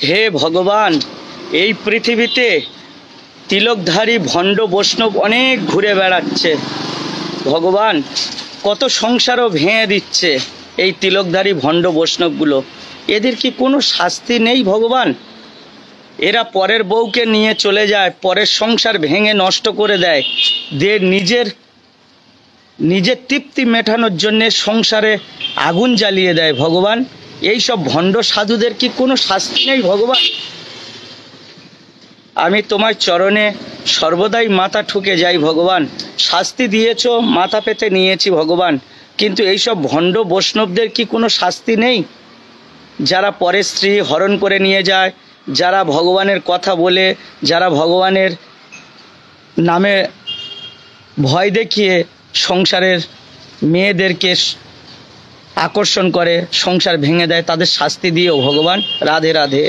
হে ভগবান, এই পৃথিবীতে তিলকধারী ভণ্ড বৈষ্ণব অনেক ঘুরে বেড়াচ্ছে ভগবান। কত সংসারও ভেঙে দিচ্ছে এই তিলকধারী ভণ্ড বৈষ্ণবগুলো। এদের কি কোনো শাস্তি নেই ভগবান? এরা পরের বউকে নিয়ে চলে যায়, পরের সংসার ভেঙে নষ্ট করে দেয়, নিজের তৃপ্তি মেটানোর জন্যে সংসারে আগুন জ্বালিয়ে দেয় ভগবান। এই সব ভণ্ড সাধুদের কি কোনো শাস্তি নেই ভগবান? আমি তোমার চরণে সর্বদাই মাথা ঠুকে যাই ভগবান। শাস্তি দিয়েছ, মাথা পেতে নিয়েছি ভগবান, কিন্তু এই সব ভণ্ড বৈষ্ণবদের কি কোনো শাস্তি নেই? যারা পরের স্ত্রী হরণ করে নিয়ে যায়, যারা ভগবানের কথা বলে, যারা ভগবানের নামে ভয় দেখিয়ে সংসারের মেয়েদেরকে আকর্ষণ করে সংসার ভেঙে দেয়, তাদের শাস্তি দিও ভগবান। রাধে রাধে।